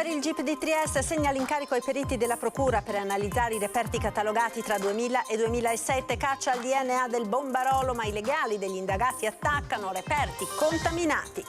Ieri il GIP di Trieste assegna l'incarico ai periti della Procura per analizzare i reperti catalogati tra 2000 e 2007. Caccia al DNA del Bombarolo, ma i legali degli indagati attaccano reperti contaminati.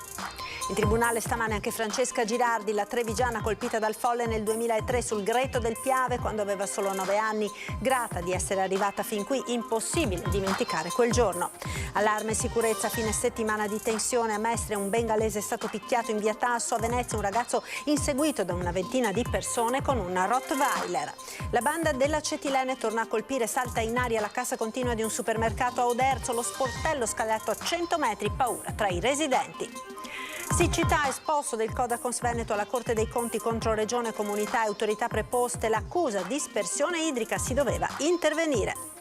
In tribunale stamane anche Francesca Girardi, la trevigiana colpita dal folle nel 2003 sul Greto del Piave quando aveva solo 9 anni. Grata di essere arrivata fin qui, impossibile dimenticare quel giorno. Allarme sicurezza, fine settimana di tensione a Mestre, un bengalese è stato picchiato in via Tasso. A Venezia un ragazzo inseguito da una ventina di persone con un Rottweiler. La banda dell'acetilene torna a colpire, salta in aria la cassa continua di un supermercato a Oderzo, lo sportello scalato a 100 metri, paura tra i residenti. Siccità, esposto del Codacons Veneto alla Corte dei Conti contro Regione, Comunità e autorità preposte, l'accusa dispersione idrica, si doveva intervenire.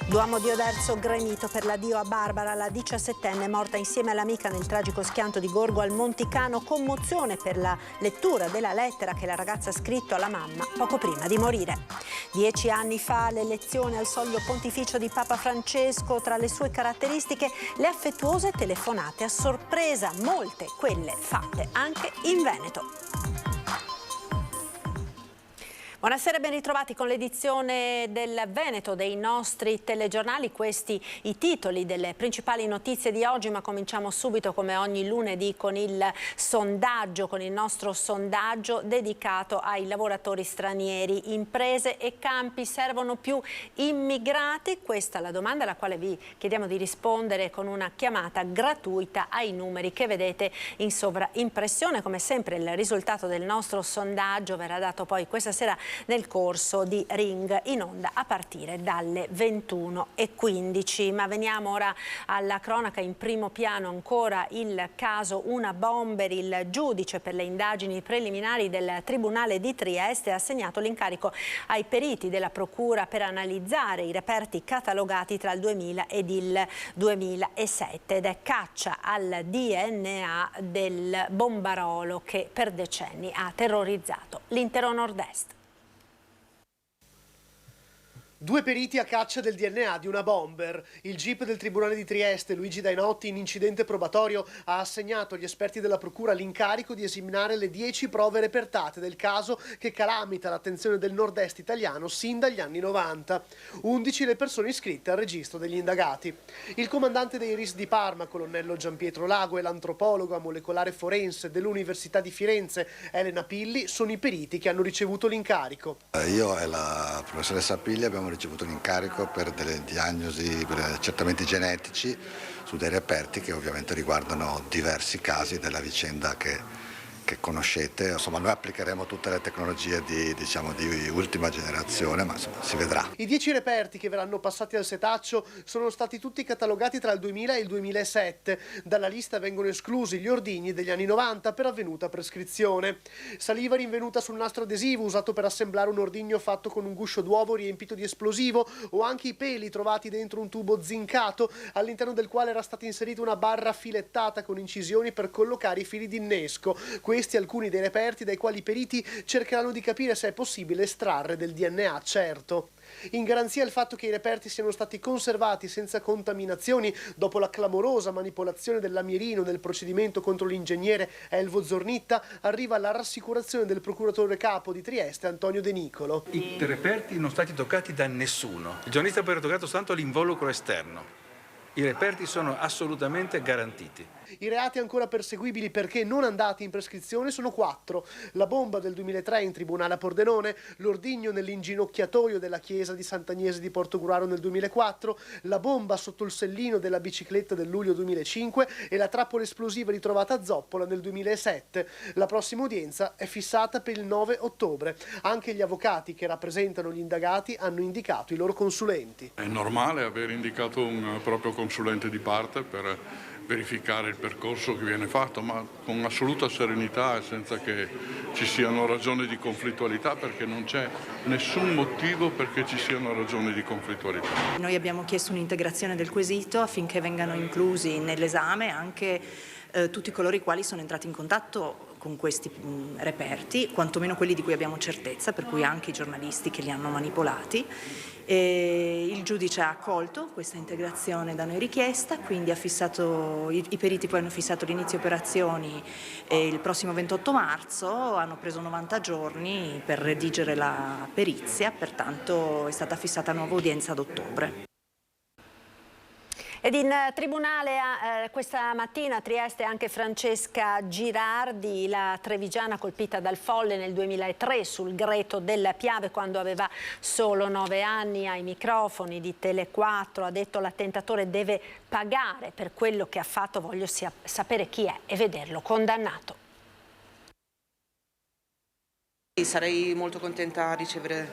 Duomo di Oderzo gremito per l'addio a Barbara, la 17enne morta insieme all'amica nel tragico schianto di Gorgo al Monticano. Commozione per la lettura della lettera che la ragazza ha scritto alla mamma poco prima di morire. 10 anni fa l'elezione al soglio pontificio di Papa Francesco, tra le sue caratteristiche le affettuose telefonate a sorpresa, molte quelle fatte anche in Veneto. Buonasera e ben ritrovati con l'edizione del Veneto dei nostri telegiornali. Questi i titoli delle principali notizie di oggi, ma cominciamo subito come ogni lunedì con il sondaggio, con il nostro sondaggio dedicato ai lavoratori stranieri. Imprese e campi, servono più immigrati? Questa è la domanda alla quale vi chiediamo di rispondere con una chiamata gratuita ai numeri che vedete in sovraimpressione. Come sempre il risultato del nostro sondaggio verrà dato poi questa sera nel corso di Ring, in onda a partire dalle 21:15. Ma veniamo ora alla cronaca. In primo piano ancora il caso Una Bomber. Il giudice per le indagini preliminari del Tribunale di Trieste ha assegnato l'incarico ai periti della Procura per analizzare i reperti catalogati tra il 2000 ed il 2007 ed è caccia al DNA del Bombarolo che per decenni ha terrorizzato l'intero nord-est. 2 periti a caccia del DNA di una bomber. Il GIP del Tribunale di Trieste, Luigi Dainotti, in incidente probatorio, ha assegnato agli esperti della Procura l'incarico di esaminare le 10 prove repertate del caso che calamita l'attenzione del nord-est italiano sin dagli anni 90. 11 le persone iscritte al registro degli indagati. Il comandante dei RIS di Parma, colonnello Gianpietro Lago, e l'antropologa molecolare forense dell'Università di Firenze, Elena Pilli, sono i periti che hanno ricevuto l'incarico. Io e la professoressa Pilli abbiamo ricevuto un incarico per delle diagnosi, per accertamenti genetici su dei reperti che ovviamente riguardano diversi casi della vicenda che conoscete. Insomma, noi applicheremo tutte le tecnologie di ultima generazione, ma insomma, si vedrà. I 10 reperti che verranno passati al setaccio sono stati tutti catalogati tra il 2000 e il 2007. Dalla lista vengono esclusi gli ordigni degli anni 90 per avvenuta prescrizione. Saliva rinvenuta sul nastro adesivo usato per assemblare un ordigno fatto con un guscio d'uovo riempito di esplosivo, o anche i peli trovati dentro un tubo zincato all'interno del quale era stata inserita una barra filettata con incisioni per collocare i fili d'innesco. Questi alcuni dei reperti dai quali i periti cercheranno di capire se è possibile estrarre del DNA certo. In garanzia il fatto che i reperti siano stati conservati senza contaminazioni dopo la clamorosa manipolazione dell'amierino nel procedimento contro l'ingegnere Elvo Zornitta, arriva la rassicurazione del procuratore capo di Trieste Antonio De Nicolo. I reperti non sono stati toccati da nessuno. Il giornalista poi ha toccato soltanto l'involucro esterno. I reperti sono assolutamente garantiti. I reati ancora perseguibili perché non andati in prescrizione sono 4. La bomba del 2003 in tribunale a Pordenone, l'ordigno nell'inginocchiatoio della chiesa di Sant'Agnese di Portogruaro nel 2004, la bomba sotto il sellino della bicicletta del luglio 2005 e la trappola esplosiva ritrovata a Zoppola nel 2007. La prossima udienza è fissata per il 9 ottobre. Anche gli avvocati che rappresentano gli indagati hanno indicato i loro consulenti. È normale aver indicato un proprio consulente di parte per verificare il percorso che viene fatto, ma con assoluta serenità e senza che ci siano ragioni di conflittualità, perché non c'è nessun motivo perché ci siano ragioni di conflittualità. Noi abbiamo chiesto un'integrazione del quesito affinché vengano inclusi nell'esame anche tutti coloro i quali sono entrati in contatto con questi reperti, quantomeno quelli di cui abbiamo certezza, per cui anche i giornalisti che li hanno manipolati. E il giudice ha accolto questa integrazione da noi richiesta, quindi ha fissato, i periti poi hanno fissato l'inizio operazioni il prossimo 28 marzo, hanno preso 90 giorni per redigere la perizia, pertanto è stata fissata nuova udienza ad ottobre. Ed in tribunale questa mattina a Trieste anche Francesca Girardi, la trevigiana colpita dal folle nel 2003 sul greto della Piave quando aveva solo 9 anni. Ai microfoni di Tele4 ha detto: l'attentatore deve pagare per quello che ha fatto, voglio sapere chi è e vederlo condannato. Sarei molto contenta di ricevere,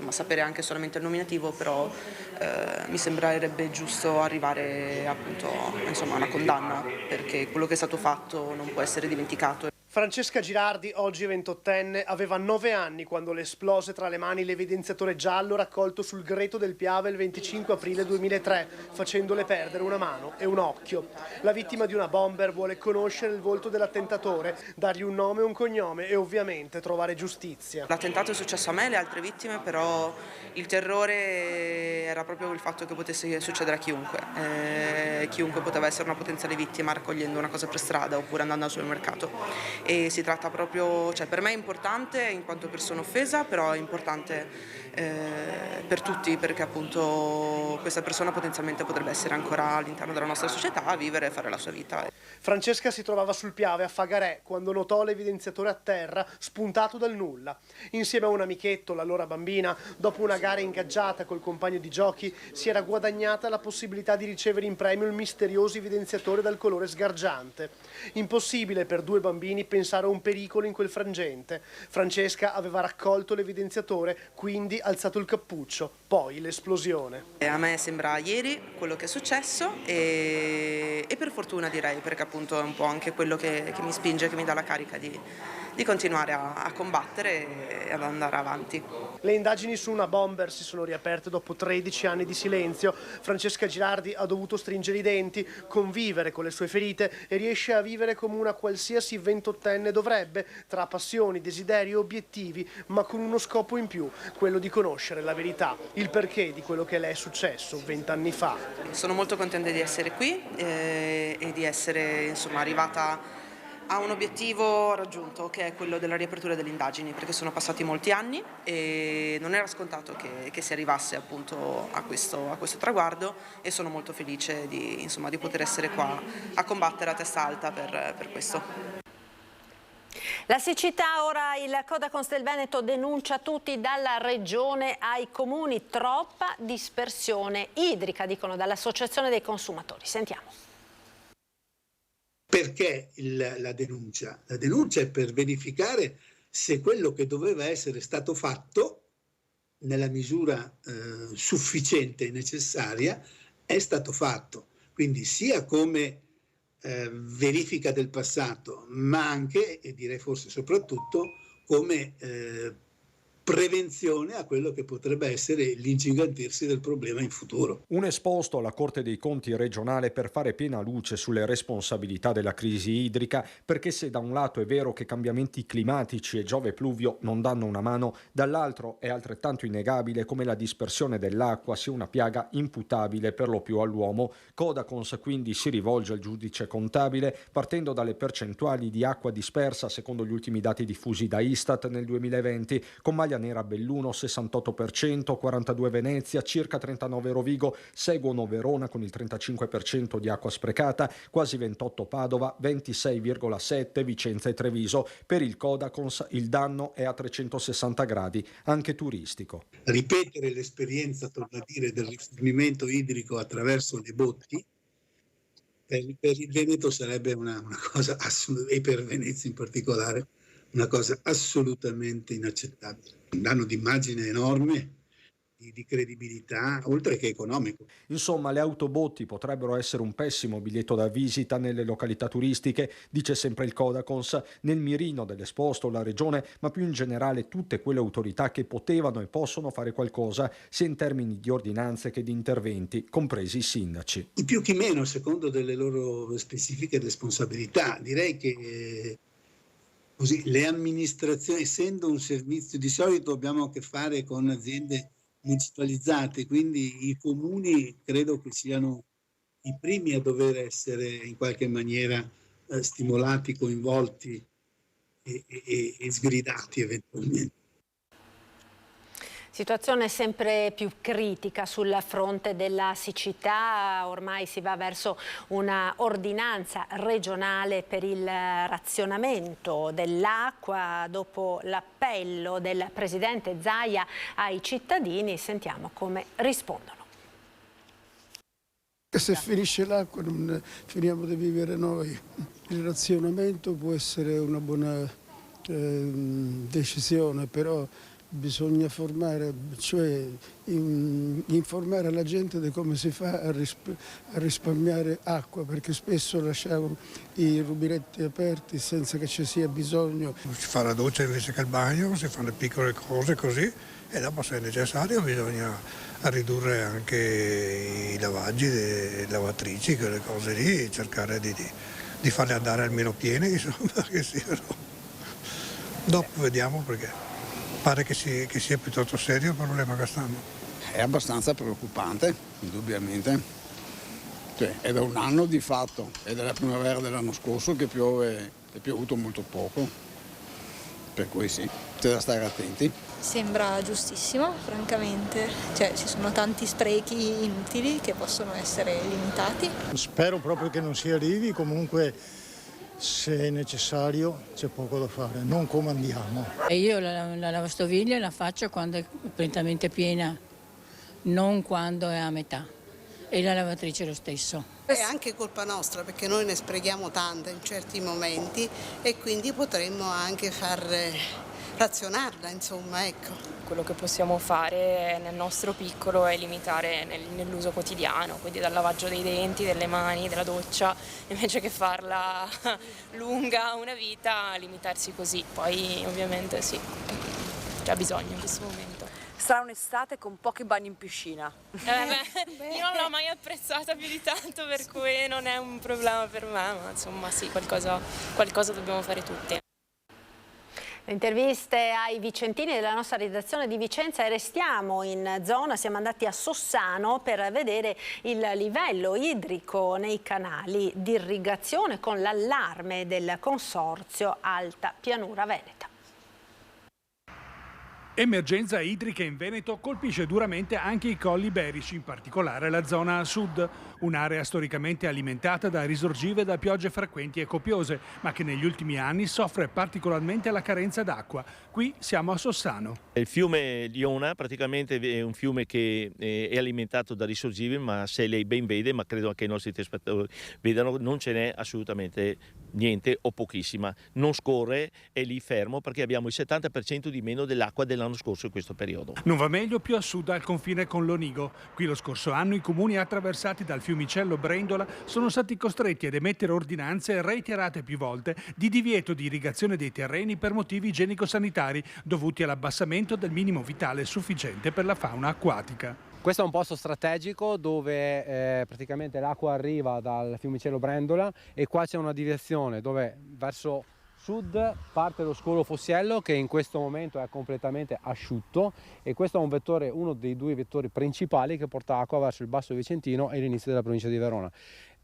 sapere anche solamente il nominativo, però mi sembrerebbe giusto arrivare appunto a una condanna, perché quello che è stato fatto non può essere dimenticato. Francesca Girardi, oggi 28enne, aveva 9 anni quando le esplose tra le mani l'evidenziatore giallo raccolto sul greto del Piave il 25 aprile 2003, facendole perdere una mano e un occhio. La vittima di una bomber vuole conoscere il volto dell'attentatore, dargli un nome e un cognome e ovviamente trovare giustizia. L'attentato è successo a me e alle altre vittime, però il terrore era proprio il fatto che potesse succedere a chiunque. Chiunque poteva essere una potenziale vittima raccogliendo una cosa per strada oppure andando al supermercato. E si tratta proprio, per me è importante in quanto persona offesa, però è importante per tutti, perché appunto questa persona potenzialmente potrebbe essere ancora all'interno della nostra società a vivere e fare la sua vita. Francesca si trovava sul Piave a Fagarè quando notò l'evidenziatore a terra spuntato dal nulla. Insieme a un amichetto, l'allora bambina, dopo una gara ingaggiata col compagno di giochi, si era guadagnata la possibilità di ricevere in premio il misterioso evidenziatore dal colore sgargiante. Impossibile per 2 bambini pensare a un pericolo in quel frangente. Francesca aveva raccolto l'evidenziatore, quindi alzato il cappuccio, poi l'esplosione. A me sembra ieri quello che è successo e per fortuna direi, perché appunto è un po' anche quello che mi spinge, che mi dà la carica di continuare a combattere e ad andare avanti. Le indagini su una bomber si sono riaperte dopo 13 anni di silenzio. Francesca Girardi ha dovuto stringere i denti, convivere con le sue ferite e riesce a vivere come una qualsiasi 28enne dovrebbe, tra passioni, desideri e obiettivi, ma con uno scopo in più, quello di conoscere la verità, il perché di quello che le è successo 20 anni fa. Sono molto contenta di essere qui e di essere arrivata a un obiettivo raggiunto, che è quello della riapertura delle indagini, perché sono passati molti anni e non era scontato che si arrivasse appunto a questo traguardo, e sono molto felice di poter essere qua a combattere a testa alta per questo. La siccità, ora il Codacons del Veneto denuncia tutti, dalla regione ai comuni, troppa dispersione idrica, dicono dall'Associazione dei Consumatori. Sentiamo. Perché la denuncia? La denuncia è per verificare se quello che doveva essere stato fatto nella misura sufficiente e necessaria è stato fatto. Quindi sia come verifica del passato, ma anche, e direi forse soprattutto, come prevenzione a quello che potrebbe essere l'ingigantirsi del problema in futuro. Un esposto alla Corte dei Conti regionale per fare piena luce sulle responsabilità della crisi idrica, perché se da un lato è vero che cambiamenti climatici e Giove pluvio non danno una mano, dall'altro è altrettanto innegabile come la dispersione dell'acqua sia una piaga imputabile per lo più all'uomo. Codacons quindi si rivolge al giudice contabile partendo dalle percentuali di acqua dispersa secondo gli ultimi dati diffusi da Istat nel 2020, con Maglia Nera Belluno 68%, 42 Venezia, circa 39 Rovigo, seguono Verona con il 35% di acqua sprecata, quasi 28 Padova, 26,7 Vicenza e Treviso. Per il Codacons il danno è a 360 gradi, anche turistico. Ripetere l'esperienza, torno a dire, del rifornimento idrico attraverso le botti per il Veneto sarebbe una cosa assolutamente, e per Venezia in particolare, una cosa assolutamente inaccettabile. Un danno d'immagine enorme, di credibilità, oltre che economico. Insomma, le autobotti potrebbero essere un pessimo biglietto da visita nelle località turistiche, dice sempre il Codacons, nel mirino dell'esposto la regione, ma più in generale tutte quelle autorità che potevano e possono fare qualcosa, sia in termini di ordinanze che di interventi, compresi i sindaci. Chi più chi meno, secondo delle loro specifiche responsabilità. Direi che così, le amministrazioni, essendo un servizio, di solito abbiamo a che fare con aziende municipalizzate, quindi i comuni credo che siano i primi a dover essere in qualche maniera stimolati, coinvolti e sgridati eventualmente. Situazione sempre più critica sul fronte della siccità, ormai si va verso una ordinanza regionale per il razionamento dell'acqua. Dopo l'appello del presidente Zaia ai cittadini, sentiamo come rispondono. Se finisce l'acqua non finiamo di vivere noi. Il razionamento può essere una buona decisione, però bisogna formare, cioè informare la gente di come si fa a risparmiare acqua, perché spesso lasciamo i rubinetti aperti senza che ci sia bisogno. Si fa la doccia invece che il bagno, si fanno le piccole cose così, e dopo se è necessario bisogna ridurre anche i lavaggi delle lavatrici, quelle cose lì, e cercare di farle andare almeno piene, insomma, che siano. Dopo vediamo, perché pare che sia piuttosto serio il problema che stanno. È abbastanza preoccupante, indubbiamente. Cioè, è da un anno di fatto, è dalla primavera dell'anno scorso che piove, è piovuto molto poco, per cui sì, c'è da stare attenti. Sembra giustissimo, francamente, cioè ci sono tanti sprechi inutili che possono essere limitati. Spero proprio che non si arrivi, comunque se è necessario c'è poco da fare, non comandiamo. E io la lavastoviglie la faccio quando è completamente piena, non quando è a metà. E la lavatrice lo stesso. È anche colpa nostra, perché noi ne sprechiamo tante in certi momenti e quindi potremmo anche razionarla, insomma, ecco. Quello che possiamo fare nel nostro piccolo è limitare nell'uso quotidiano, quindi dal lavaggio dei denti, delle mani, della doccia, invece che farla lunga una vita, limitarsi così. Poi ovviamente sì, c'è bisogno in questo momento. Sarà un'estate con pochi bagni in piscina. Io non l'ho mai apprezzata più di tanto, per cui non è un problema per me, ma insomma sì, qualcosa dobbiamo fare tutti. Le interviste ai vicentini della nostra redazione di Vicenza, e restiamo in zona, siamo andati a Sossano per vedere il livello idrico nei canali di irrigazione con l'allarme del consorzio Alta Pianura Veneta. Emergenza idrica in Veneto colpisce duramente anche i colli iberici, in particolare la zona a sud, un'area storicamente alimentata da risorgive da piogge frequenti e copiose, ma che negli ultimi anni soffre particolarmente la carenza d'acqua. Qui siamo a Sossano. Il fiume Liona praticamente è un fiume che è alimentato da risorgive, ma se lei ben vede, ma credo anche i nostri telespettatori vedano, non ce n'è assolutamente niente o pochissima. Non scorre, è lì fermo, perché abbiamo il 70% di meno dell'acqua dell'anno scorso in questo periodo. Non va meglio più a sud, al confine con l'Onigo. Qui lo scorso anno i comuni attraversati dal fiumicello Brendola sono stati costretti ad emettere ordinanze reiterate più volte di divieto di irrigazione dei terreni per motivi igienico-sanitari dovuti all'abbassamento del minimo vitale sufficiente per la fauna acquatica. Questo è un posto strategico dove praticamente l'acqua arriva dal fiumicello Brendola, e qua c'è una direzione dove verso sud parte lo scolo Fossiello, che in questo momento è completamente asciutto, e questo è un vettore, uno dei due vettori principali che porta acqua verso il Basso Vicentino e l'inizio della provincia di Verona.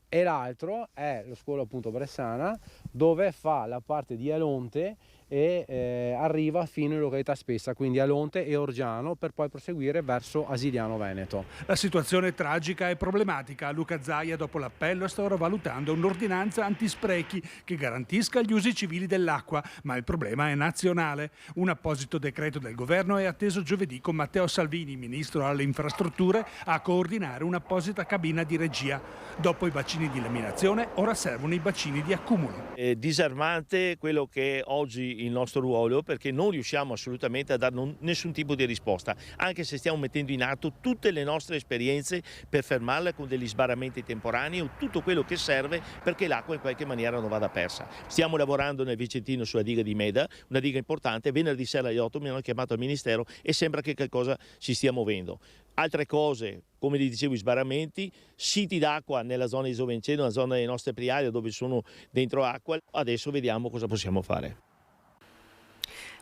E l'altro è lo scolo appunto Bressana, dove fa la parte di Alonte e arriva fino in località Spessa, quindi Alonte e Orgiano, per poi proseguire verso Asiliano Veneto. La situazione è tragica e problematica. Luca Zaia, dopo l'appello, sta ora valutando un'ordinanza antisprechi che garantisca gli usi civili dell'acqua, ma il problema è nazionale. Un apposito decreto del governo è atteso giovedì, con Matteo Salvini, ministro alle infrastrutture, a coordinare un'apposita cabina di regia. Dopo i bacini di laminazione, ora servono i bacini di accumulo. È disarmante quello che è oggi il nostro ruolo, perché non riusciamo assolutamente a dare nessun tipo di risposta, anche se stiamo mettendo in atto tutte le nostre esperienze per fermarla con degli sbarramenti temporanei o tutto quello che serve perché l'acqua in qualche maniera non vada persa. Stiamo lavorando nel Vicentino sulla diga di Meda, una diga importante. Venerdì sera alle 8 mi hanno chiamato al Ministero e sembra che qualcosa si stia muovendo. Altre cose, come vi dicevo, i sbarramenti, siti d'acqua nella zona di Sovenceno, nella zona delle nostre priarie dove sono dentro acqua. Adesso vediamo cosa possiamo fare.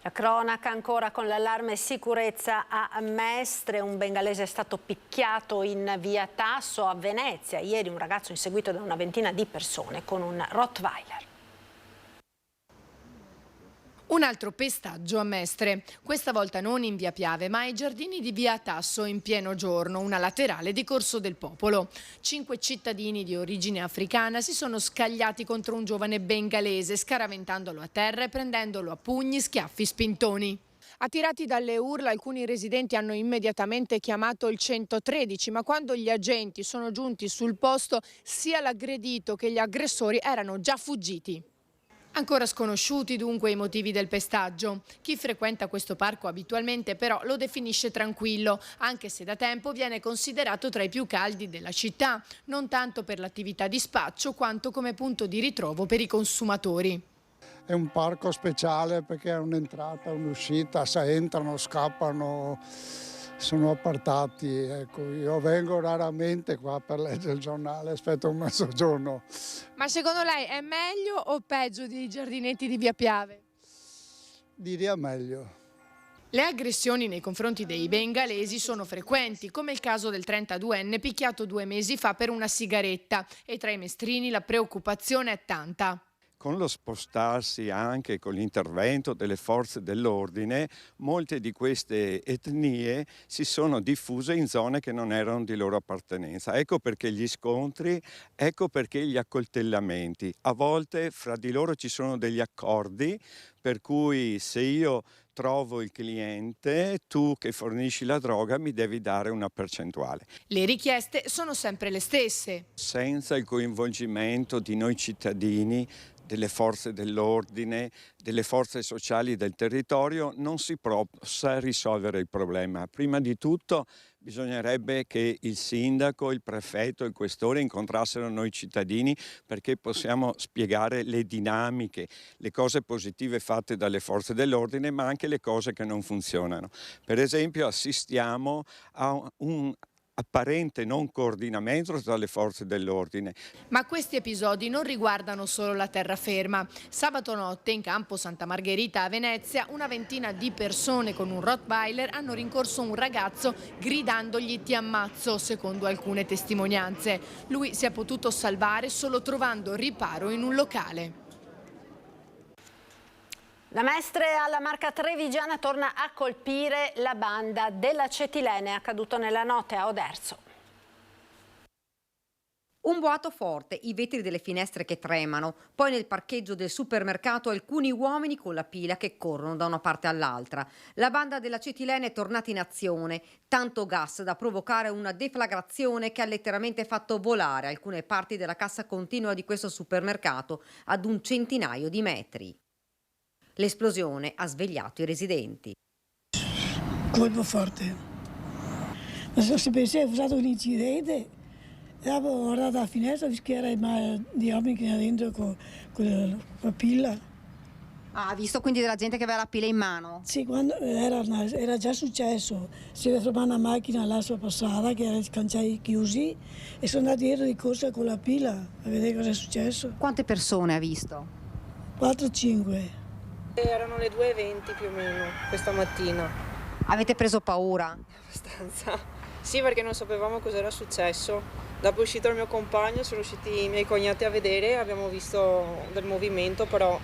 La cronaca ancora con l'allarme sicurezza a Mestre, un bengalese è stato picchiato in via Tasso a Venezia. Ieri un ragazzo inseguito da una ventina di persone con un Rottweiler. Un altro pestaggio a Mestre, questa volta non in via Piave ma ai giardini di via Tasso in pieno giorno, una laterale di Corso del Popolo. 5 cittadini di origine africana si sono scagliati contro un giovane bengalese, scaraventandolo a terra e prendendolo a pugni, schiaffi, spintoni. Attirati dalle urla, alcuni residenti hanno immediatamente chiamato il 113, ma quando gli agenti sono giunti sul posto, sia l'aggredito che gli aggressori erano già fuggiti. Ancora sconosciuti dunque i motivi del pestaggio. Chi frequenta questo parco abitualmente però lo definisce tranquillo, anche se da tempo viene considerato tra i più caldi della città, non tanto per l'attività di spaccio quanto come punto di ritrovo per i consumatori. È un parco speciale perché è un'entrata, un'uscita, se entrano, scappano, sono appartati. Ecco, io vengo raramente qua per leggere il giornale, aspetto un mezzogiorno. Ma secondo lei è meglio o peggio dei giardinetti di via Piave? Direi meglio. Le aggressioni nei confronti dei bengalesi sono frequenti, come il caso del 32enne picchiato 2 mesi fa per una sigaretta, e tra i mestrini la preoccupazione è tanta. Con lo spostarsi anche con l'intervento delle forze dell'ordine, molte di queste etnie si sono diffuse in zone che non erano di loro appartenenza. Ecco perché gli scontri, ecco perché gli accoltellamenti. A volte fra di loro ci sono degli accordi per cui se io trovo il cliente, tu che fornisci la droga mi devi dare una percentuale. Le richieste sono sempre le stesse. Senza il coinvolgimento di noi cittadini, delle forze dell'ordine, delle forze sociali del territorio, non si possa risolvere il problema. Prima di tutto bisognerebbe che il sindaco, il prefetto, il questore incontrassero noi cittadini perché possiamo spiegare le dinamiche, le cose positive fatte dalle forze dell'ordine, ma anche le cose che non funzionano. Per esempio assistiamo a un apparente non coordinamento tra le forze dell'ordine. Ma questi episodi non riguardano solo la terraferma. Sabato notte in campo Santa Margherita a Venezia una ventina di persone con un Rottweiler hanno rincorso un ragazzo gridandogli "ti ammazzo", secondo alcune testimonianze. Lui si è potuto salvare solo trovando riparo in un locale. La Mestre alla Marca Trevigiana torna a colpire la banda dell'acetilene, accaduto nella notte a Oderzo. Un boato forte, i vetri delle finestre che tremano, poi nel parcheggio del supermercato alcuni uomini con la pila che corrono da una parte all'altra. La banda dell'acetilene è tornata in azione, tanto gas da provocare una deflagrazione che ha letteralmente fatto volare alcune parti della cassa continua di questo supermercato ad un centinaio di metri. L'esplosione ha svegliato i residenti. Colpo forte. Se pensavo fosse stato un incidente, avevo guardato dalla finestra, visto che erano gli uomini che erano dentro con la pila. Ha visto quindi della gente che aveva la pila in mano? Sì, quando era già successo. Si era fermata una macchina là passata, che era i cancelli chiusi, e sono andati dietro di corsa con la pila a vedere cosa è successo. Quante persone ha visto? 4-5. Erano le 2:20 più o meno questa mattina. Avete preso paura? Abbastanza. Sì, perché non sapevamo cosa era successo. Dopo è uscito il mio compagno, sono usciti i miei cognati a vedere, abbiamo visto del movimento, però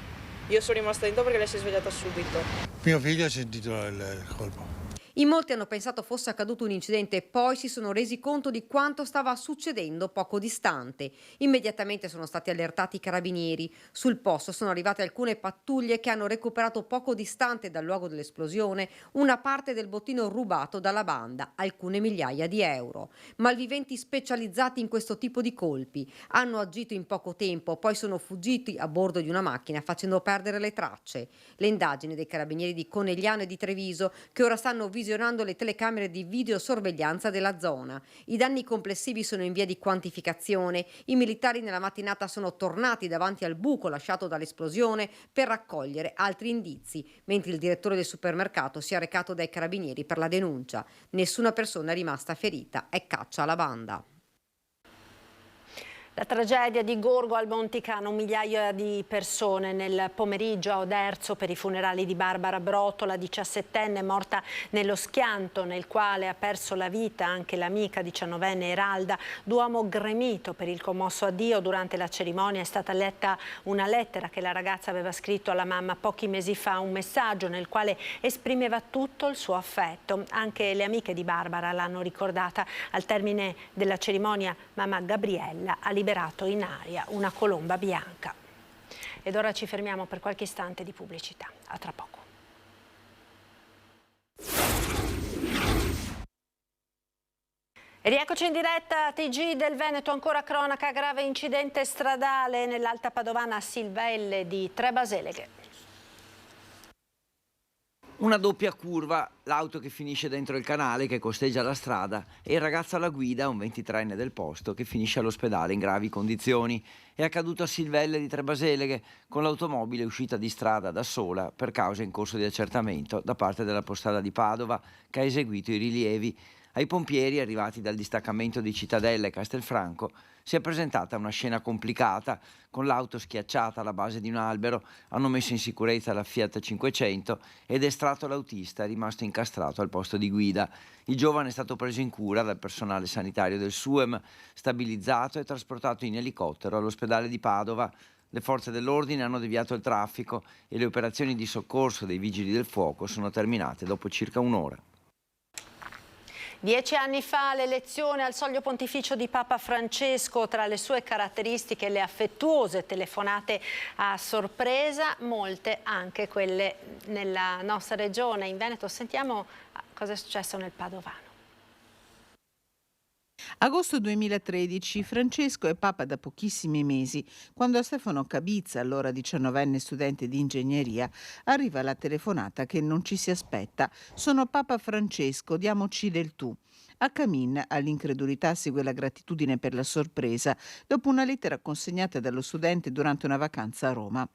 io sono rimasta dentro perché lei si è svegliata subito. Mio figlio ha sentito il colpo. In molti hanno pensato fosse accaduto un incidente e poi si sono resi conto di quanto stava succedendo poco distante. Immediatamente sono stati allertati i carabinieri. Sul posto sono arrivate alcune pattuglie che hanno recuperato poco distante dal luogo dell'esplosione una parte del bottino rubato dalla banda, alcune migliaia di euro. Malviventi specializzati in questo tipo di colpi hanno agito in poco tempo, poi sono fuggiti a bordo di una macchina facendo perdere le tracce. Le indagini dei carabinieri di Conegliano e di Treviso, che ora stanno visionando le telecamere di videosorveglianza della zona. I danni complessivi sono in via di quantificazione. I militari nella mattinata sono tornati davanti al buco lasciato dall'esplosione per raccogliere altri indizi, mentre il direttore del supermercato si è recato dai carabinieri per la denuncia. Nessuna persona è rimasta ferita, è caccia alla banda. La tragedia di Gorgo al Monticano, un migliaio di persone nel pomeriggio a Oderzo per i funerali di Barbara Brottola, 17enne, morta nello schianto nel quale ha perso la vita anche l'amica 19enne Eralda. Duomo gremito per il commosso addio. Durante la cerimonia è stata letta una lettera che la ragazza aveva scritto alla mamma pochi mesi fa, un messaggio nel quale esprimeva tutto il suo affetto. Anche le amiche di Barbara l'hanno ricordata. Al termine della cerimonia mamma Gabriella ha liberato in aria una colomba bianca. Ed ora ci fermiamo per qualche istante di pubblicità. A tra poco. E rieccoci in diretta, TG del Veneto, ancora cronaca, grave incidente stradale nell'Alta Padovana a Silvelle di Trebaseleghe. Una doppia curva, l'auto che finisce dentro il canale che costeggia la strada e il ragazzo alla guida, un 23enne del posto, che finisce all'ospedale in gravi condizioni. È accaduto a Silvelle di Trebaseleghe, con l'automobile uscita di strada da sola per causa in corso di accertamento da parte della Postala di Padova, che ha eseguito i rilievi. Ai pompieri, arrivati dal distaccamento di Cittadella e Castelfranco, si è presentata una scena complicata. Con l'auto schiacciata alla base di un albero hanno messo in sicurezza la Fiat 500 ed estratto l'autista, rimasto incastrato al posto di guida. Il giovane è stato preso in cura dal personale sanitario del SUEM, stabilizzato e trasportato in elicottero all'ospedale di Padova. Le forze dell'ordine hanno deviato il traffico e le operazioni di soccorso dei vigili del fuoco sono terminate dopo circa un'ora. 10 anni fa l'elezione al soglio pontificio di Papa Francesco, tra le sue caratteristiche le affettuose telefonate a sorpresa, molte anche quelle nella nostra regione. In Veneto sentiamo cosa è successo nel Padovano. Agosto 2013, Francesco è Papa da pochissimi mesi, quando a Stefano Cabizza, allora 19enne studente di ingegneria, arriva la telefonata che non ci si aspetta. Sono Papa Francesco, diamoci del tu. A Camin, all'incredulità segue la gratitudine per la sorpresa, dopo una lettera consegnata dallo studente durante una vacanza a Roma.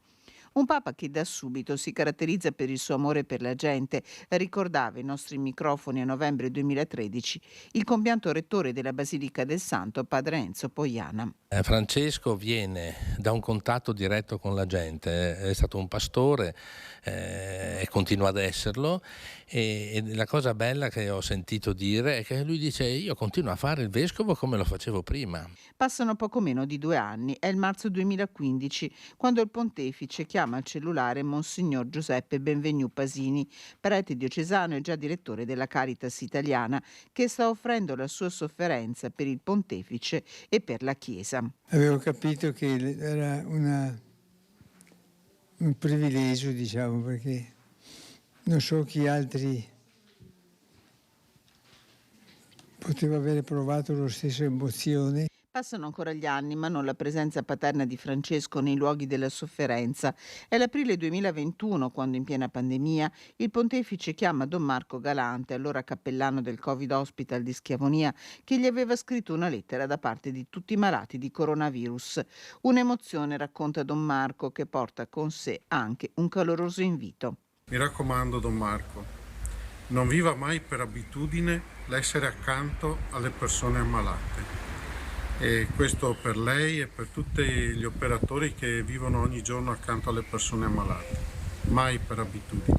Un Papa che da subito si caratterizza per il suo amore per la gente, ricordava ai nostri microfoni a novembre 2013 il compianto rettore della Basilica del Santo, padre Enzo Poiana. Francesco viene da un contatto diretto con la gente, è stato un pastore e continua ad esserlo, e la cosa bella che ho sentito dire è che lui dice: io continuo a fare il vescovo come lo facevo prima. Passano poco meno di 2 anni, è il marzo 2015, quando il pontefice chiama al cellulare Monsignor Giuseppe Benvenu Pasini, prete diocesano e già direttore della Caritas italiana, che sta offrendo la sua sofferenza per il pontefice e per la Chiesa. Avevo capito che era un privilegio, diciamo, perché non so chi altri poteva avere provato la stessa emozione. Passano ancora gli anni, ma non la presenza paterna di Francesco nei luoghi della sofferenza. È l'aprile 2021, quando in piena pandemia il pontefice chiama Don Marco Galante, allora cappellano del Covid Hospital di Schiavonia, che gli aveva scritto una lettera da parte di tutti i malati di coronavirus. Un'emozione, racconta Don Marco, che porta con sé anche un caloroso invito. Mi raccomando, Don Marco, non viva mai per abitudine l'essere accanto alle persone ammalate. E questo per lei e per tutti gli operatori che vivono ogni giorno accanto alle persone ammalate, mai per abitudine.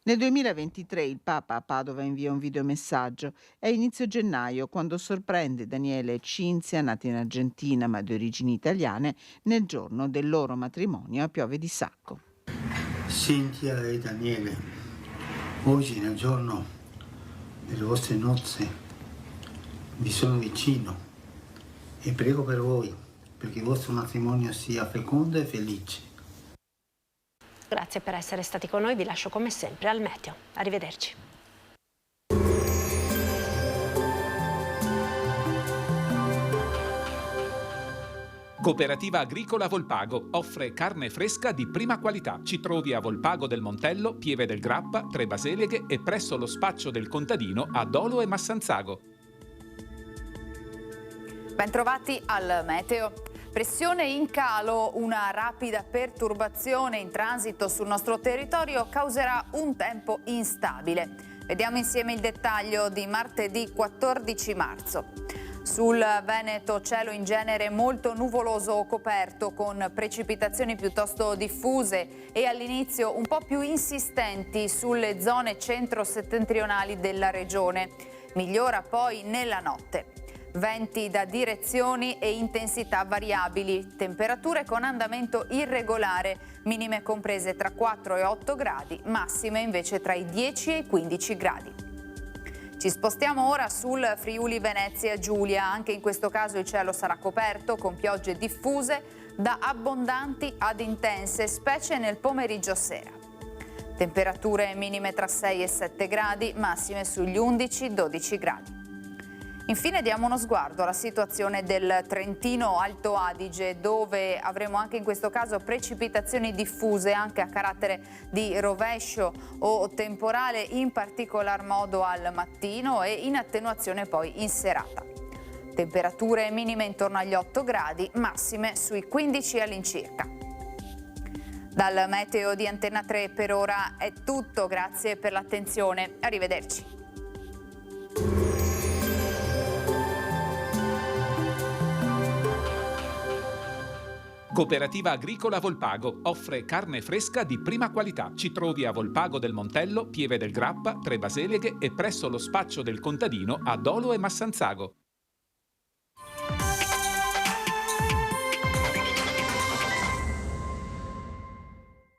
Nel 2023 il Papa a Padova invia un videomessaggio. È inizio gennaio quando sorprende Daniele e Cinzia, nati in Argentina ma di origini italiane, nel giorno del loro matrimonio a Piove di Sacco. Cinzia e Daniele, oggi nel giorno delle vostre nozze vi sono vicino e prego per voi, perché il vostro matrimonio sia fecondo e felice. Grazie per essere stati con noi, vi lascio come sempre al meteo. Arrivederci. Cooperativa Agricola Volpago offre carne fresca di prima qualità. Ci trovi a Volpago del Montello, Pieve del Grappa, Trebaseleghe e presso lo spaccio del contadino a Dolo e Massanzago. Bentrovati al meteo. Pressione in calo, una rapida perturbazione in transito sul nostro territorio causerà un tempo instabile. Vediamo insieme il dettaglio di martedì 14 marzo. Sul Veneto cielo in genere molto nuvoloso o coperto, con precipitazioni piuttosto diffuse e all'inizio un po' più insistenti sulle zone centro-settentrionali della regione. Migliora poi nella notte. Venti da direzioni e intensità variabili, temperature con andamento irregolare, minime comprese tra 4 e 8 gradi, massime invece tra i 10 e i 15 gradi. Ci spostiamo ora sul Friuli Venezia Giulia, anche in questo caso il cielo sarà coperto con piogge diffuse da abbondanti ad intense, specie nel pomeriggio sera. Temperature minime tra 6 e 7 gradi, massime sugli 11-12 gradi. Infine diamo uno sguardo alla situazione del Trentino Alto Adige, dove avremo anche in questo caso precipitazioni diffuse anche a carattere di rovescio o temporale, in particolar modo al mattino e in attenuazione poi in serata. Temperature minime intorno agli 8 gradi, massime sui 15 all'incirca. Dal meteo di Antenna 3 per ora è tutto, grazie per l'attenzione, arrivederci. Cooperativa Agricola Volpago offre carne fresca di prima qualità. Ci trovi a Volpago del Montello, Pieve del Grappa, Tre Baseleghe e presso lo spaccio del contadino a Dolo e Massanzago.